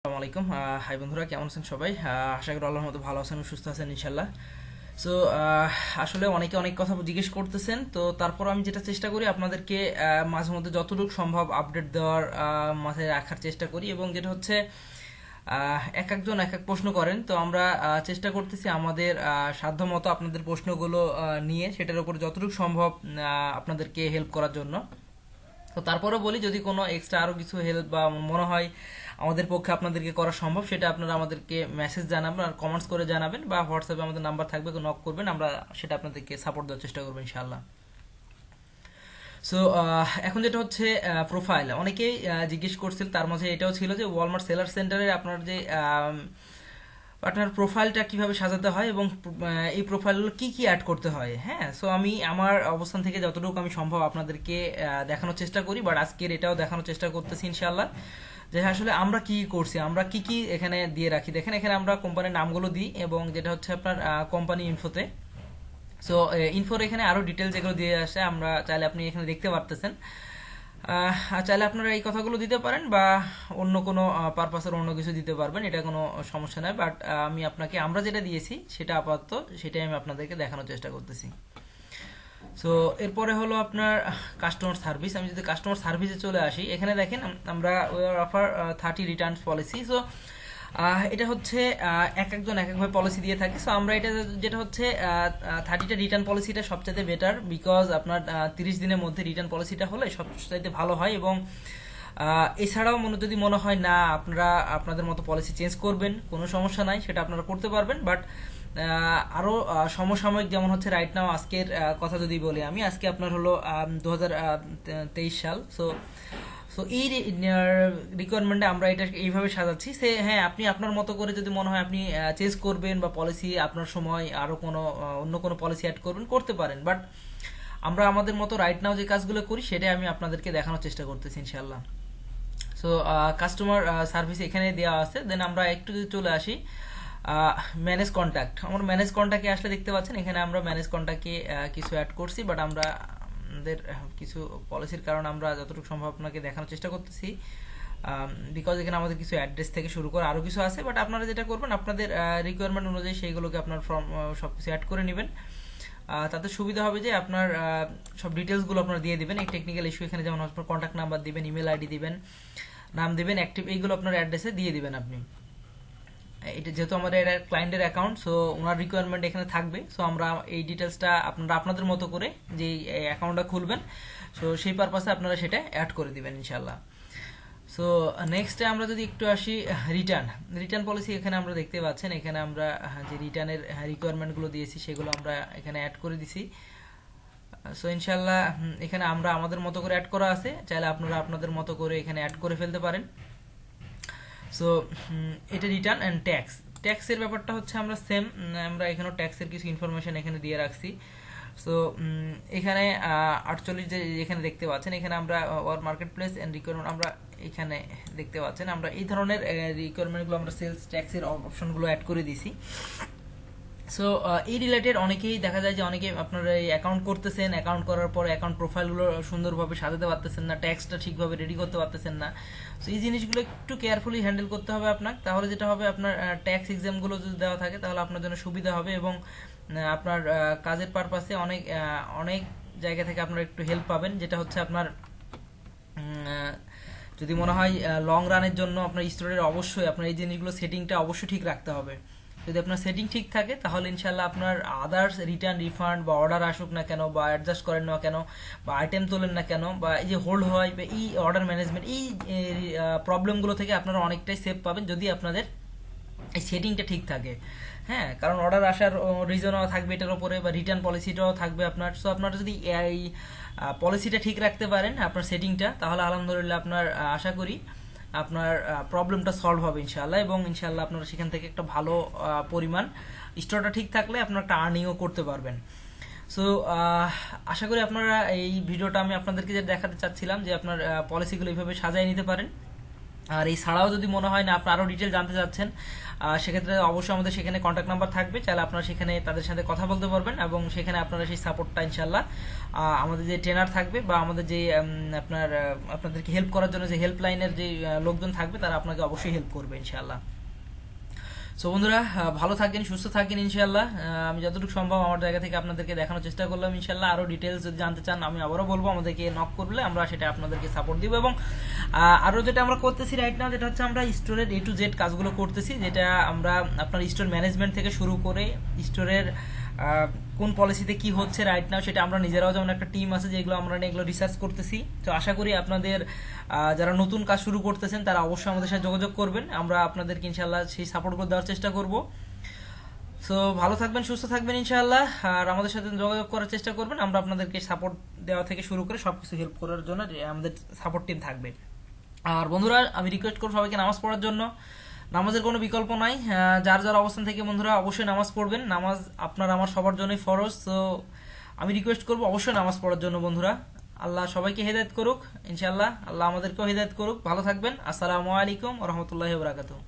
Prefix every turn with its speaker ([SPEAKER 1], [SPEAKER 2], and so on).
[SPEAKER 1] আসসালামু আলাইকুম। হাই বন্ধুরা, কেমন আছেন সবাই? আশা করি আল্লাহর মতো ভালো আছেন, সুস্থ আছেন ইনশাল্লাহ। সো আসলে অনেকে অনেক কথা জিজ্ঞেস করতেছেন, তো তারপর আমি যেটা চেষ্টা করি আপনাদেরকে মাঝে মধ্যে যতটুকু সম্ভব আপডেট দেওয়ার মাথায় রাখার চেষ্টা করি। এবং যেটা হচ্ছে এক একজন এক এক প্রশ্ন করেন, তো আমরা চেষ্টা করতেছি আমাদের সাধ্যমতো আপনাদের প্রশ্নগুলো নিয়ে সেটার উপর যতটুকু সম্ভব আপনাদেরকে হেল্প করার জন্য। তো তারপরে বলি, যদি কোনো এক্সট্রা আরো কিছু হেল্প বা মনে হয় আমাদের পক্ষে আপনাদেরকে করা সম্ভব, সেটা আপনারা আমাদেরকে মেসেজ জানাবেন আর কমেন্টস করে জানাবেন, বা হোয়াটসঅ্যাপে আমাদের নাম্বার থাকবে, নক করবেন, আমরা সেটা আপনাদেরকে সাপোর্ট দেওয়ার চেষ্টা করবো ইনশাআল্লাহ। সো এখন যেটা হচ্ছে প্রোফাইল, অনেকেই জিজ্ঞেস করছিল, তার মাঝে এটাও ছিল যে ওয়ালমার্ট সেলার সেন্টারে আপনার যে আপনার প্রোফাইলটা কিভাবে সাজাতে হয় এবং এই প্রোফাইলগুলো কি কি অ্যাড করতে হয়। হ্যাঁ, সো আমি আমার অবস্থান থেকে যতটুকু আমি সম্ভব আপনাদেরকে দেখানোর চেষ্টা করি, বাট আজকের এটাও দেখানোর চেষ্টা করতেছি ইনশাআল্লাহ, যে আসলে আমরা কি করছি, আমরা কি কি এখানে দিয়ে রাখি। দেখেন, এখানে আমরা কোম্পানির নামগুলো দিই, এবং যেটা হচ্ছে আপনার কোম্পানি ইনফোতে। সো ইনফোর এখানে আরো ডিটেল যেগুলো দিয়ে আসে, আমরা চাইলে আপনি এখানে দেখতে পারতেছেন। চাইলে আপনারা এই কথাগুলো দিতে পারেন, বা অন্য কোনো পারপাসের অন্য কিছু দিতে পারবেন, এটা কোনো সমস্যা নয়। বাট আমি আপনাকে আমরা যেটা দিয়েছি সেটা আপাতত সেটাই আমি আপনাদেরকে দেখানোর চেষ্টা করতেছি। সো এরপরে হলো আপনার কাস্টমার সার্ভিস। আমি যদি কাস্টমার সার্ভিসে চলে আসি, এখানে দেখেন আমরা অফার 30 রিটার্নস পলিসি। সো এটা হচ্ছে এক একজন এক একভাবে পলিসি দিয়ে থাকে। সো আমরা এটা যেটা হচ্ছে 30টা রিটার্ন পলিসিটা সবচাইতে বেটার, বিকজ আপনার 30 দিনের মধ্যে রিটার্ন পলিসিটা হলে সবচাইতে ভালো হয়। এবং এছাড়াও যদি মনে হয় না আপনারা আপনাদের মতো পলিসি চেঞ্জ করবেন, কোনো সমস্যা নাই, সেটা আপনারা করতে পারবেন। বাট আরো সমসাময়িক, যেমন হচ্ছে রাইট নাও আজকের কথা যদি বলি, আমি আজকে আপনার হলো 2023 সাল। সো সো এই রিকোয়ারমেন্টে আমরা এটা এইভাবে সাজাচ্ছি। সে হ্যাঁ, আপনি আপনার মতো করে যদি মনে হয় আপনি চেঞ্জ করবেন, বা পলিসি আপনার সময় আরো কোনো অন্য কোনো পলিসি অ্যাড করবেন, করতে পারেন। বাট আমরা আমাদের মতো রাইট নাও যে কাজগুলো করি সেটাই আমি আপনাদেরকে দেখানোর চেষ্টা করতেছি ইনশাল্লাহ। সো কাস্টমার সার্ভিস এখানে দেওয়া আছে। দেন আমরা একটু যদি চলে আসি ম্যানেজ কন্ট্যাক্ট, আমরা ম্যানেজ কন্ট্যাক্টে আসলে দেখতে পাচ্ছেন এখানে আমরা ম্যানেজ কন্ট্যাক্টে কিছু অ্যাড করছি, বাট আমরা আমাদের কিছু পলিসির কারণে আমরা যতটুকু সম্ভব আপনাকে দেখানোর চেষ্টা করতেছি, বিকজ এখানে আমাদের কিছু অ্যাড্রেস থেকে শুরু করে আরো কিছু আছে। বাট আপনারা যেটা করবেন, আপনাদের রিকোয়ারমেন্ট অনুযায়ী সেইগুলোকে আপনার ফর্ম সবকিছু অ্যাড করে নেবেন। তাতে সুবিধা হবে যে আপনার সব ডিটেলসগুলো আপনারা দিয়ে দিবেন। এই টেকনিক্যাল ইস্যু এখানে যেমন আপনার কন্ট্যাক্ট নাম্বার দিবেন, ইমেল আইডি দিবেন, নাম দিবেন, অ্যাক্টিভ, এইগুলো আপনার অ্যাড্রেসে দিয়ে দিবেন আপনি। এটা যেহেতু আমাদের এটা ক্লায়েন্টের অ্যাকাউন্ট, সো ওনার রিকোয়ারমেন্ট এখানে থাকবে। সো আমরা এই ডিটেলসটা আপনারা আপনাদের মতো করে যে অ্যাকাউন্টটা খুলবেন, সো সেই পারপাসে আপনারা সেটা অ্যাড করে দিবেন ইনশাল্লাহ। সো নেক্সটে আমরা যদি একটু আসি রিটার্ন পলিসি, এখানে আমরা দেখতে পাচ্ছেন এখানে আমরা যে রিটার্নের রিকোয়ারমেন্টগুলো দিয়েছি সেগুলো আমরা এখানে অ্যাড করে দিছি। সো ইনশাল্লাহ এখানে আমরা আমাদের মতো করে অ্যাড করা আছে, চাইলে আপনারা আপনাদের মতো করে এখানে অ্যাড করে ফেলতে পারেন। সো এটা রিটার্ন অ্যান্ড ট্যাক্সের ব্যাপারটা হচ্ছে আমরা সেম, আমরা এখানেও ট্যাক্সের কিছু ইনফরমেশন এখানে দিয়ে রাখছি। সো এখানে 48 যে এখানে দেখতে পাচ্ছেন, এখানে আমরা our market place and requirement আমরা এখানে দেখতে পাচ্ছেন, আমরা এই ধরনের রিকোয়ারমেন্টগুলো আমরা সেলস ট্যাক্সের অপশনগুলো অ্যাড করে দিছি। সো এই রিলেটেড অনেকেই দেখা যায় যে অনেকে আপনারা এই অ্যাকাউন্ট করতেছেন, অ্যাকাউন্ট করার পর অ্যাকাউন্ট প্রোফাইলগুলো সুন্দরভাবে সাজাতে পারতেছেন না, ট্যাক্সটা ঠিকভাবে রেডি করতে পারতেছেন না। সো এই জিনিসগুলো একটু কেয়ারফুলি হ্যান্ডেল করতে হবে আপনার, তাহলে যেটা হবে আপনার ট্যাক্স এক্সামগুলো যদি দেওয়া থাকে তাহলে আপনার জন্য সুবিধা হবে, এবং আপনার কাজের পারপাসে অনেক অনেক জায়গা থেকে আপনারা একটু হেল্প পাবেন। যেটা হচ্ছে আপনার যদি মনে হয় লং রানের জন্য আপনার স্টোরের অবশ্যই আপনার এই জিনিসগুলো সেটিংটা অবশ্যই ঠিক রাখতে হবে। যদি আপনার সেটিং ঠিক থাকে তাহলে ইনশাল্লাহ আপনার আদার্স রিটার্ন রিফান্ড বা অর্ডার আসুক না কেন, বা অ্যাডজাস্ট করেন না কেন, বা আইটেম তোলেন না কেন, বা এই যে হোল্ড হয়, বা এই অর্ডার ম্যানেজমেন্ট, এই প্রবলেমগুলো থেকে আপনারা অনেকটাই সেভ পাবেন যদি আপনাদের এই সেটিংটা ঠিক থাকে। হ্যাঁ, কারণ অর্ডার আসার রিজনও থাকবে এটার উপরে, বা রিটার্ন পলিসিটাও থাকবে আপনার। সো আপনারা যদি এই পলিসিটা ঠিক রাখতে পারেন, আপনার সেটিংটা, তাহলে আলহামদুলিল্লাহ আপনার আশা করি আপনার প্রবলেমটা সলভ হবে ইনশাআল্লাহ, এবং ইনশাআল্লাহ আপনারা সেখান থেকে একটা ভালো পরিমাণ, স্টোরটা ঠিক থাকলে আপনারা একটা আর্নিংও করতে পারবেন। সো আশা করি আপনারা এই ভিডিওটা আমি আপনাদেরকে যে দেখাতে চাচ্ছিলাম যে আপনার পলিসিগুলো এইভাবে সাজায় নিতে পারেন। আর এই ছাড়াও যদি মনে হয় না আপনারা আরো ডিটেল জানতে চাচ্ছেন, সেক্ষেত্রে অবশ্যই আমাদের সেখানে কন্ট্যাক্ট নাম্বার থাকবে, চাইলে আপনারা সেখানে তাদের সাথে কথা বলতে পারবেন এবং সেখানে আপনারা সেই সাপোর্টটা ইনশাল্লাহ আমাদের যে ট্রেনার থাকবে বা আমাদের যে আপনাদেরকে হেল্প করার জন্য যে হেল্পলাইনের যে লোকজন থাকবে তারা আপনাকে অবশ্যই হেল্প করবে ইনশাল্লাহ। সো বন্ধুরা, ভালো থাকেন, সুস্থ থাকেন ইনশাল্লাহ। আমি যতটুকু সম্ভব আমার জায়গা থেকে আপনাদেরকে দেখানোর চেষ্টা করলাম ইনশাল্লাহ। আরো ডিটেলস যদি জানতে চান আমি আবারও বলবো, আমাদেরকে নক করলে আমরা সেটা আপনাদেরকে সাপোর্ট দিব। এবং আরো যেটা আমরা করতেছি রাইট নাও, যেটা হচ্ছে আমরা স্টোরের A to Z কাজগুলো করতেছি, যেটা আমরা আপনার স্টোর ম্যানেজমেন্ট থেকে শুরু করে স্টোরের কোন পলিসিতে কি হচ্ছে রাইট নাও সেটা আমরা নিজেরাও, যেমন একটা টিম আছে যেগুলো আমরা এগুলো রিসার্চ করতেছি। তো আশা করি আপনাদের যারা নতুন কাজ শুরু করতেছেন তারা অবশ্যই আমাদের সাথে যোগাযোগ করবেন, আমরা আপনাদেরকে ইনশাল্লাহ সেই সাপোর্টগুলো দেওয়ার চেষ্টা করব। সো ভালো থাকবেন, সুস্থ থাকবেন ইনশাআল্লাহ, আর আমাদের সাথে যোগাযোগ করার চেষ্টা করবেন। আমরা আপনাদেরকে সাপোর্ট দেওয়া থেকে শুরু করে সবকিছু হেল্প করার জন্য আমাদের সাপোর্ট টিম থাকবে। আর বন্ধুরা, আমি রিকোয়েস্ট করব সবাইকে নামাজ পড়ার জন্য। নামাজের কোনো বিকল্প নাই, যার যার অবস্থান থেকে বন্ধুরা অবশ্যই নামাজ পড়বেন। নামাজ আপনার আমার সবার জন্যই ফরজ। তো আমি রিকোয়েস্ট করব অবশ্যই নামাজ পড়ার জন্য বন্ধুরা। আল্লাহ সবাইকে হেদায়েত করুক ইনশাআল্লাহ, আল্লাহ আমাদেরকেও হেদায়েত করুক। ভালো থাকবেন। আসসালামু আলাইকুম ওয়া রাহমাতুল্লাহি ওয়া বারাকাতুহু।